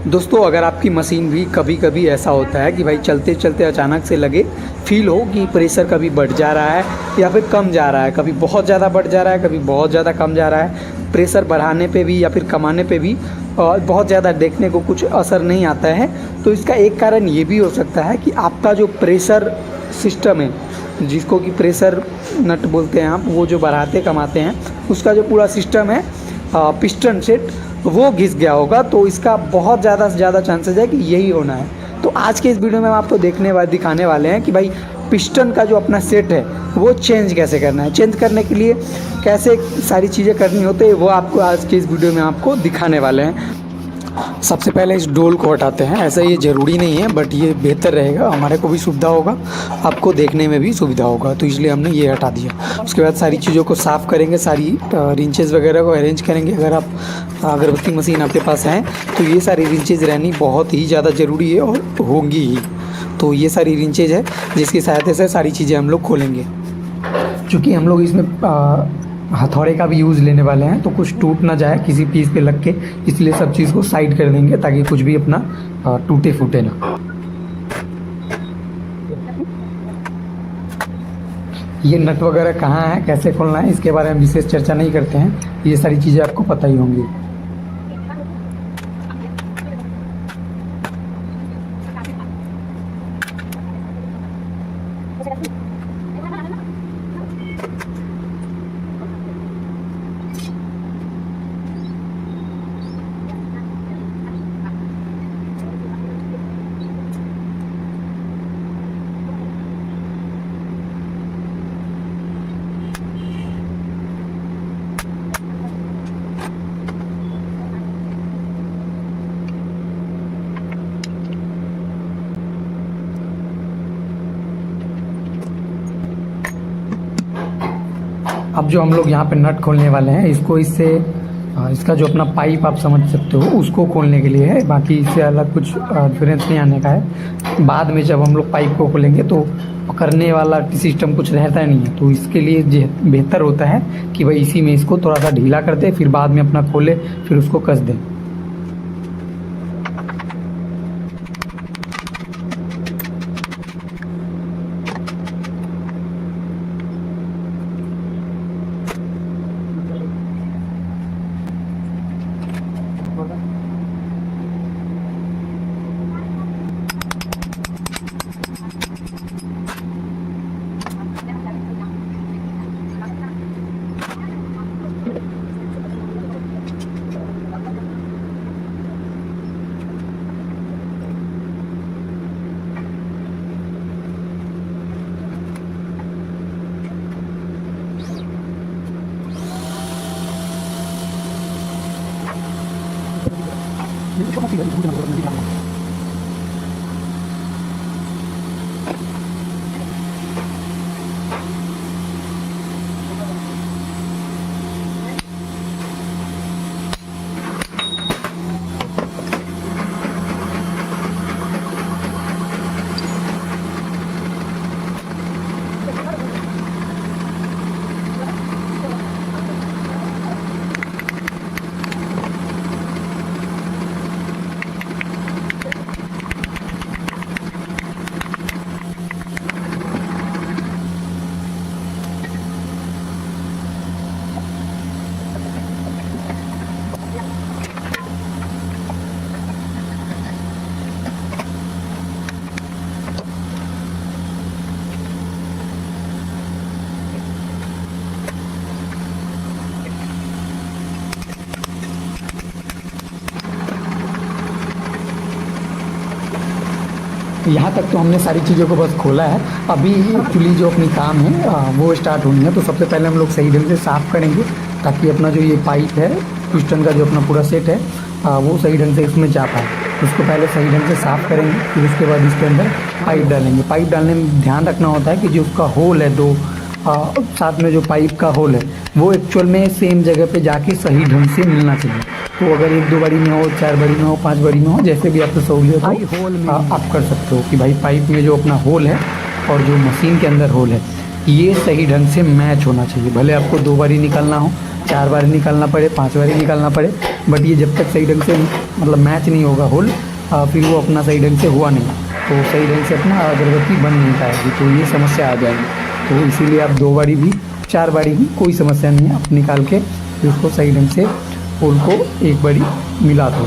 दोस्तों, अगर आपकी मशीन भी कभी कभी ऐसा होता है कि भाई चलते चलते अचानक से लगे फील हो कि प्रेशर कभी बढ़ जा रहा है या फिर कम जा रहा है, कभी बहुत ज़्यादा बढ़ जा रहा है, कभी बहुत ज़्यादा कम जा रहा है, प्रेशर बढ़ाने पे भी या फिर कमाने पे भी बहुत ज़्यादा देखने को कुछ असर नहीं आता है, तो इसका एक कारण ये भी हो सकता है कि आपका जो प्रेशर सिस्टम है, जिसको कि प्रेशर नट बोलते हैं आप, वो जो बढ़ाते कमाते हैं उसका जो पूरा सिस्टम है पिस्टन सेट, वो घिस गया होगा। तो इसका बहुत ज़्यादा से ज़्यादा चांसेस है कि यही होना है। तो आज के इस वीडियो में हम आपको दिखाने वाले हैं कि भाई पिस्टन का जो अपना सेट है वो चेंज कैसे करना है, चेंज करने के लिए कैसे सारी चीज़ें करनी होती है, वो आपको आज के इस वीडियो में आपको दिखाने वाले हैं। सबसे पहले इस डोल को हटाते हैं। ऐसा ये ज़रूरी नहीं है, बट ये बेहतर रहेगा, हमारे को भी सुविधा होगा, आपको देखने में भी सुविधा होगा, तो इसलिए हमने ये हटा दिया। उसके बाद सारी चीज़ों को साफ़ करेंगे, सारी रिंचेस वगैरह को अरेंज करेंगे। अगर आप अगरबत्ती मशीन आपके पास है तो ये सारी रिंचेज रहनी बहुत ही ज़्यादा ज़रूरी है और होंगी ही। तो ये सारी रिंचेज है जिसकी सहायता से सारी चीज़ें हम लोग खोलेंगे। क्योंकि हम लोग इसमें हथौड़े का भी यूज़ लेने वाले हैं, तो कुछ टूट ना जाए किसी पीस पे लग के, इसलिए सब चीज़ को साइड कर देंगे ताकि कुछ भी अपना टूटे फूटे ना। ये नट वगैरह कहाँ है, कैसे खोलना है, इसके बारे में विशेष चर्चा नहीं करते हैं, ये सारी चीज़ें आपको पता ही होंगी। अब जो हम लोग यहाँ पे नट खोलने वाले हैं, इसको इससे इसका जो अपना पाइप आप समझ सकते हो उसको खोलने के लिए है, बाकी इससे अलग कुछ डिफरेंस नहीं आने का है। बाद में जब हम लोग पाइप को खोलेंगे तो पकड़ने वाला सिस्टम कुछ रहता नहीं है, तो इसके लिए बेहतर होता है कि भाई इसी में इसको थोड़ा सा ढीला कर दे, फिर बाद में अपना खोले, फिर उसको कस दें। यहाँ तक तो हमने सारी चीज़ों को बस खोला है। अभी एक्चुअली जो अपनी काम है वो स्टार्ट होनी है। तो सबसे पहले हम लोग सही ढंग से साफ़ करेंगे ताकि अपना जो ये पाइप है, पिस्टन का जो अपना पूरा सेट है वो सही ढंग से इसमें जा पाए। उसको पहले सही ढंग से साफ़ करेंगे, फिर उसके बाद इसके अंदर पाइप डालेंगे। पाइप डालने में ध्यान रखना होता है कि जो उसका होल है, दो साथ में जो पाइप का होल है वो एक्चुअल में सेम जगह पे जाके सही ढंग से मिलना चाहिए। तो अगर 1-2 बारी में हो, 4 बारी में हो, 5 बारी में हो, जैसे भी आपको सहूलियत हो होल में आप कर सकते हो कि भाई पाइप में जो अपना होल है और जो मशीन के अंदर होल है ये सही ढंग से मैच होना चाहिए। भले आपको 2 बारी निकालना हो 4 बार निकालना पड़े, 5 बार निकालना पड़े, बट ये जब तक सही ढंग से मतलब मैच नहीं होगा होल, फिर वो अपना सही ढंग से हुआ नहीं, तो सही ढंग से अपना अगरबत्ती बन नहीं पाएगी, तो ये समस्या आ जाएगी। तो इसीलिए आप 2 बारी भी 4 बारी भी कोई समस्या नहीं है, आप निकाल के फिर उसको सही ढंग से होल को एक बारी मिला दो।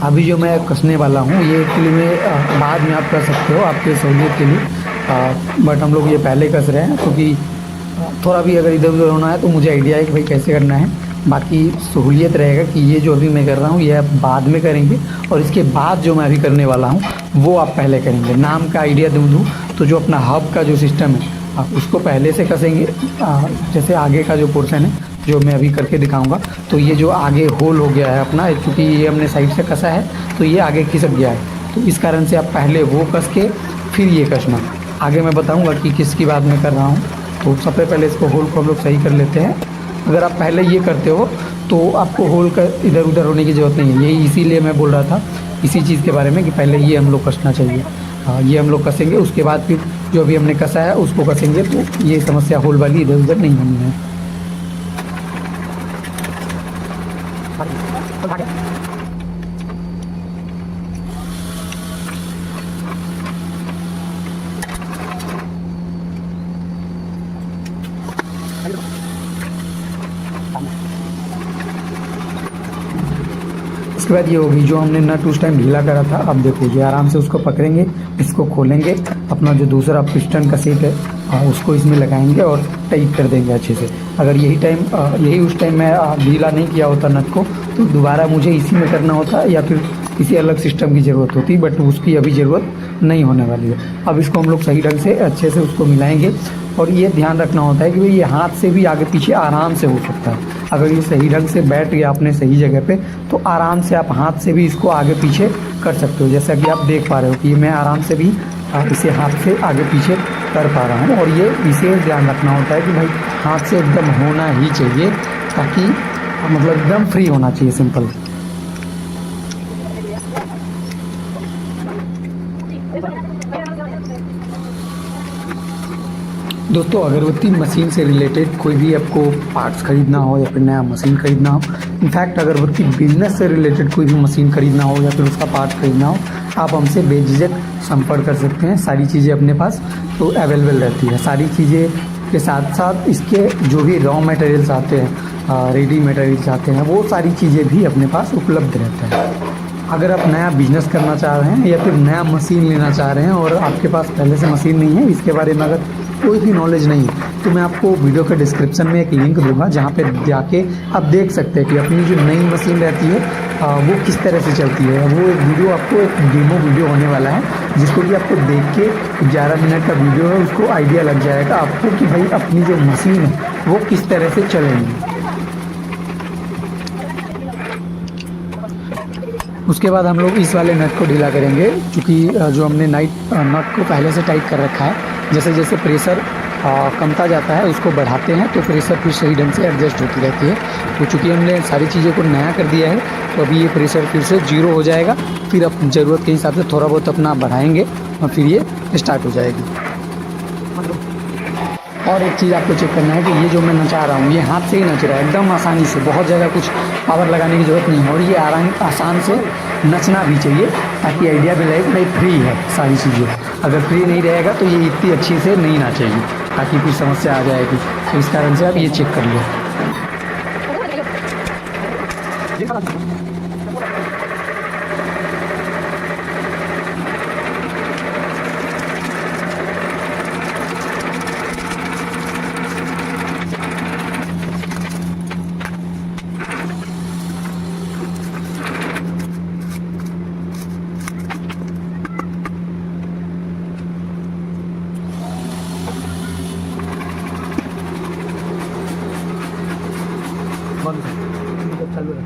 अभी जो मैं कसने वाला हूँ ये एक्चुअली में बाद में आप कर सकते हो आपके सहूलियत के लिए, बट हम लोग ये पहले कस रहे हैं क्योंकि थोड़ा भी अगर इधर उधर होना है तो मुझे आइडिया है कि भाई कैसे करना है। बाकी सहूलियत रहेगा कि ये जो अभी मैं कर रहा हूँ ये आप बाद में करेंगे, और इसके बाद जो मैं अभी करने वाला हूँ वो आप पहले करेंगे। नाम का आइडिया दूँ तो जो अपना हब का जो सिस्टम है आप उसको पहले से कसेंगे। जैसे आगे का जो पोर्शन है जो मैं अभी करके दिखाऊंगा, तो ये जो आगे होल हो गया है अपना, क्योंकि ये हमने साइड से कसा है तो ये आगे खिसक गया है, तो इस कारण से आप पहले वो कस के फिर ये कसना। आगे मैं बताऊंगा कि किसकी बात मैं कर रहा हूँ। तो सबसे पहले इसको होल को हम लोग सही कर लेते हैं। अगर आप पहले ये करते हो तो आपको होल का इधर उधर होने की ज़रूरत नहीं है। यही इसीलिए मैं बोल रहा था इसी चीज़ के बारे में कि पहले ये हम लोग कसना चाहिए। ये हम लोग कसेंगे, उसके बाद फिर जो अभी हमने कसा है उसको कसेंगे, तो ये समस्या होल वाली इधर उधर नहीं होनी है। इसके बाद ये होगी जो हमने नट उस टाइम ढीला करा था, अब देखो ये आराम से उसको पकड़ेंगे, इसको खोलेंगे, अपना जो दूसरा पिस्टन का सेट है उसको इसमें लगाएंगे और टाइट कर देंगे अच्छे से। अगर यही उस टाइम मैं ढीला नहीं किया होता नट को तो दोबारा मुझे इसी में करना होता या फिर किसी अलग सिस्टम की ज़रूरत होती, बट उसकी अभी ज़रूरत नहीं होने वाली है। अब इसको हम लोग सही ढंग से अच्छे से उसको मिलाएंगे, और ये ध्यान रखना होता है कि भाई ये हाथ से भी आगे पीछे आराम से हो सकता है। अगर ये सही ढंग से बैठ गया अपने सही जगह पे तो आराम से आप हाथ से भी इसको आगे पीछे कर सकते हो। जैसा कि आप देख पा रहे हो कि मैं आराम से भी इसे हाथ से आगे पीछे कर पा रहा हूँ। और ये विशेष ध्यान रखना होता है कि भाई हाथ से एकदम होना ही चाहिए, ताकि मतलब एकदम फ्री होना चाहिए, सिंपल। दोस्तों अगरबत्ती मशीन से रिलेटेड कोई भी आपको पार्ट्स खरीदना हो या फिर नया मशीन खरीदना हो, इनफैक्ट अगरबत्ती बिजनेस से रिलेटेड कोई भी मशीन खरीदना हो या फिर उसका पार्ट खरीदना हो, आप हमसे बेझिझक संपर्क कर सकते हैं। सारी चीज़ें अपने पास तो अवेलेबल रहती है। सारी चीज़ें के साथ साथ इसके जो भी रॉ मटेरियल्स आते हैं, रेडी मटेरियल्स आते हैं, वो सारी चीज़ें भी अपने पास उपलब्ध रहता है। अगर आप नया बिजनेस करना चाह रहे हैं या फिर नया मशीन लेना चाह रहे हैं और आपके पास पहले से मशीन नहीं है, इसके बारे में अगर कोई भी नॉलेज नहीं है, तो मैं आपको वीडियो के डिस्क्रिप्शन में एक लिंक दूंगा जहाँ पे जाके आप देख सकते हैं कि अपनी जो नई मशीन रहती है वो किस तरह से चलती है। वो एक वीडियो आपको एक डेमो वीडियो होने वाला है जिसको कि आपको देख के 11 मिनट का वीडियो है, उसको आइडिया लग जाएगा आपको कि भाई अपनी जो मशीन है वो किस तरह से चलेगी। उसके बाद हम लोग इस वाले नट को ढीला करेंगे, क्योंकि जो हमने नट को पहले से टाइट कर रखा है, जैसे जैसे प्रेशर कमता जाता है उसको बढ़ाते हैं तो प्रेशर फिर सही ढंग से एडजस्ट होती रहती है। तो चूँकि हमने सारी चीज़ों को नया कर दिया है तो अभी ये प्रेशर फिर से 0 हो जाएगा, फिर अब ज़रूरत के हिसाब से थोड़ा बहुत अपना बढ़ाएंगे और फिर ये स्टार्ट हो जाएगी। और एक चीज़ आपको चेक करना है कि ये जो मैं नचा रहा हूँ ये हाथ से ही नच रहा है एकदम आसानी से, बहुत ज़्यादा कुछ पावर लगाने की ज़रूरत नहीं है। और ये आसान से नचना भी चाहिए ताकि आइडिया भी लगे कि भाई फ्री है सारी चीज़ें। अगर फ्री नहीं रहेगा तो ये इतनी अच्छी से नहीं नाचेगी, ताकि कुछ समस्या आ जाएगी। तो इस कारण से आप ये चेक कर लो। चालू है।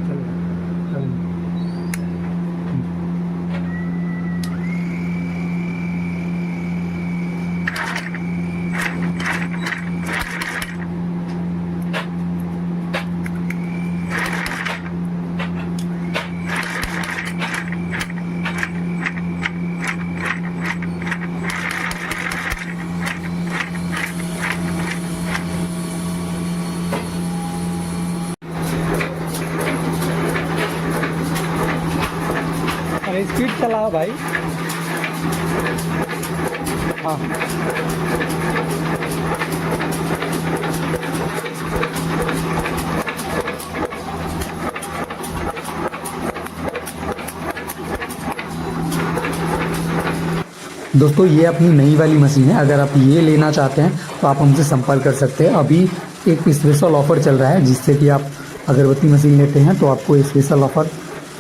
चलाओ भाई। हाँ दोस्तों, ये अपनी नई वाली मशीन है। अगर आप ये लेना चाहते हैं तो आप हमसे संपर्क कर सकते हैं। अभी एक स्पेशल ऑफ़र चल रहा है जिससे कि आप अगरबत्ती मशीन लेते हैं तो आपको स्पेशल ऑफ़र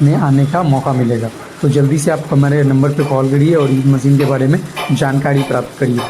में आने का मौका मिलेगा। तो जल्दी से आप हमारे नंबर पे कॉल करिए और इस मशीन के बारे में जानकारी प्राप्त करिए।